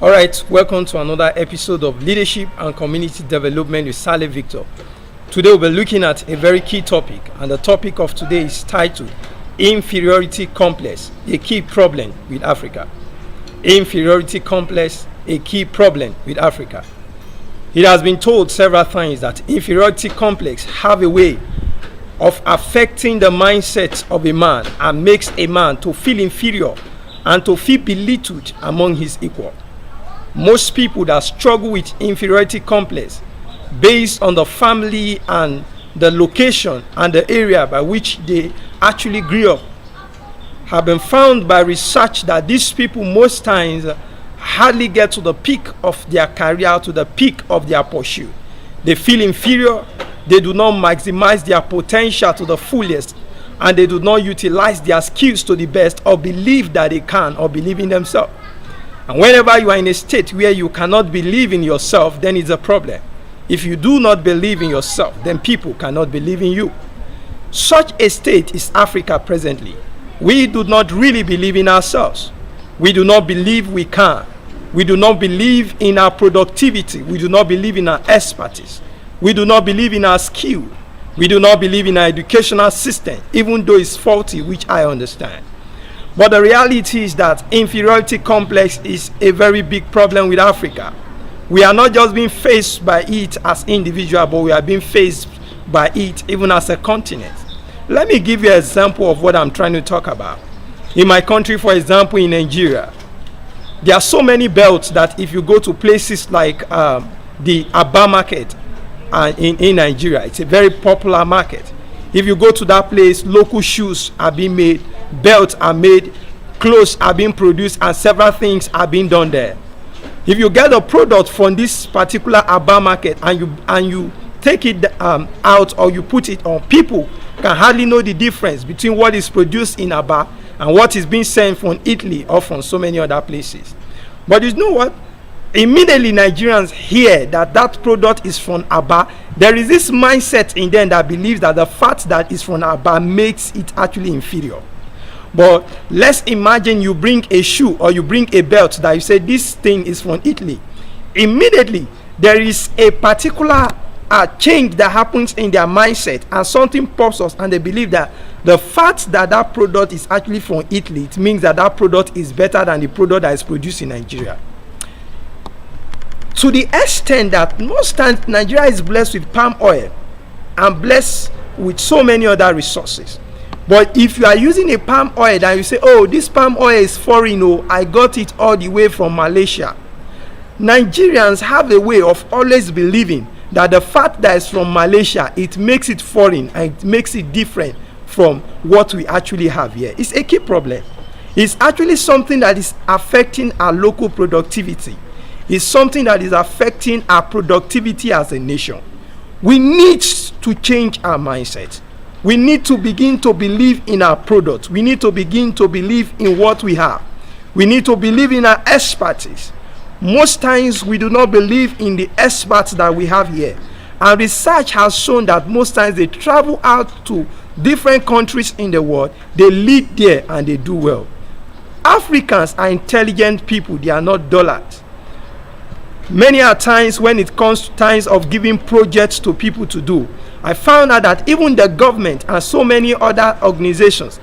All right, welcome to another episode of Leadership and Community Development with Sale Victor. Today we'll be looking at a very key topic, and the topic of today is titled Inferiority Complex, a key problem with Africa. Inferiority complex, a key problem with Africa. It has been told several times that inferiority complex have a way of affecting the mindset of a man and makes a man to feel inferior and to feel belittled among his equal. Most people that struggle with inferiority complex based on the family and the location and the area by which they actually grew up have been found by research that these people most times hardly get to the peak of their career, to the peak of their pursuit. They feel inferior, they do not maximize their potential to the fullest, and they do not utilize their skills to the best or believe that they can or believe in themselves. And whenever you are in a state where you cannot believe in yourself, then it's a problem. If you do not believe in yourself, then people cannot believe in you. Such a state is Africa presently. We do not really believe in ourselves. We do not believe we can. We do not believe in our productivity. We do not believe in our expertise. We do not believe in our skill. We do not believe in our educational system, even though it's faulty, which I understand. But the reality is that inferiority complex is a very big problem with Africa. We are not just being faced by it as individuals, but we are being faced by it even as a continent. Let me give you an example of what I'm trying to talk about. In my country, for example, in Nigeria, there are so many belts that if you go to places like the Aba market in Nigeria, it's a very popular market. If you go to that place, local shoes are being made, belts are made, clothes are being produced, and several things are being done there. If you get a product from this particular Aba market and you take it out or you put it on, people can hardly know the difference between what is produced in Aba and what is being sent from Italy or from so many other places. But you know what? Immediately Nigerians hear that that product is from Aba, there is this mindset in them that believes that the fact that it's from Aba makes it actually inferior. But let's imagine you bring a shoe or you bring a belt that you say this thing is from Italy. Immediately there is a particular change that happens in their mindset, and something pops up, and they believe that the fact that that product is actually from Italy, it means that that product is better than the product that is produced in Nigeria. To the extent that most times Nigeria is blessed with palm oil and blessed with so many other resources. But if you are using a palm oil and you say, oh, this palm oil is foreign, oh, I got it all the way from Malaysia. Nigerians have a way of always believing that the fact that it's from Malaysia, it makes it foreign and it makes it different from what we actually have here. It's a key problem. It's actually something that is affecting our local productivity. It's something that is affecting our productivity as a nation. We need to change our mindset. We need to begin to believe in our product. We need to begin to believe in what we have. We need to believe in our expertise. Most times we do not believe in the experts that we have here. And research has shown that most times they travel out to different countries in the world, they lead there and they do well. Africans are intelligent people, they are not dullards. Many are times when it comes to times of giving projects to people to do, I found out that even the government and so many other organizations,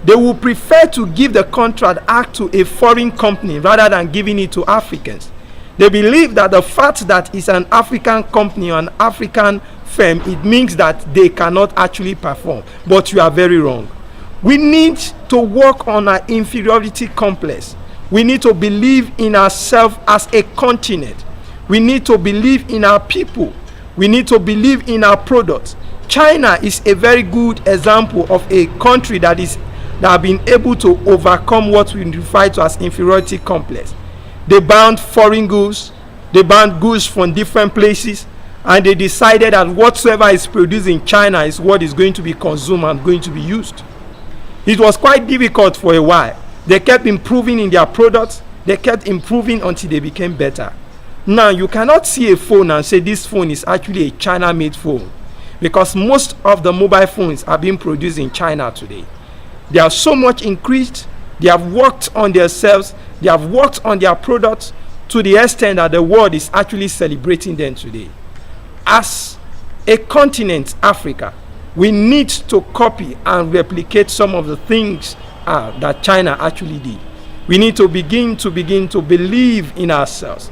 they will prefer to give the contract act to a foreign company rather than giving it to Africans. They believe that the fact that it's an African company or an African firm, it means that they cannot actually perform. But you are very wrong. We need to work on our inferiority complex. We need to believe in ourselves as a continent. We need to believe in our people. We need to believe in our products. China is a very good example of a country that have been able to overcome what we refer to as inferiority complex. They banned foreign goods, they banned goods from different places, and they decided that whatsoever is produced in China is what is going to be consumed and going to be used. It was quite difficult for a while. They kept improving in their products, they kept improving until they became better. Now you cannot see a phone and say this phone is actually a China-made phone, because most of the mobile phones are being produced in China today. They are so much increased, they have worked on themselves, they have worked on their products to the extent that the world is actually celebrating them today. As a continent, Africa, we need to copy and replicate some of the things that China actually did. We need to begin to believe in ourselves.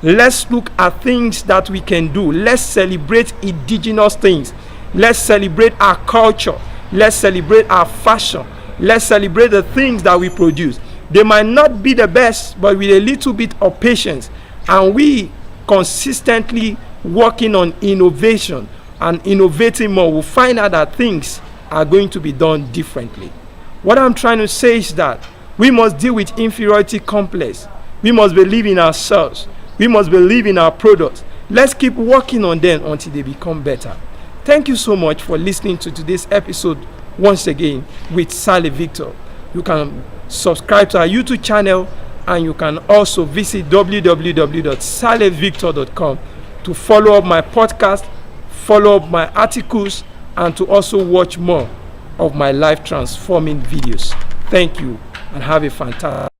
Let's look at things that we can do. Let's celebrate indigenous things. Let's celebrate our culture. Let's celebrate our fashion. Let's celebrate the things that we produce. They might not be the best, but with a little bit of patience and we consistently working on innovation and innovating more, we'll find out that things are going to be done differently. What I'm trying to say is that we must deal with inferiority complex. We must believe in ourselves. We must believe in our products. Let's keep working on them until they become better. Thank you so much for listening to today's episode once again with Sale Victor. You can subscribe to our YouTube channel and you can also visit www.salevictor.com to follow up my podcast, follow up my articles, and to also watch more of my life transforming videos. Thank you and have a fantastic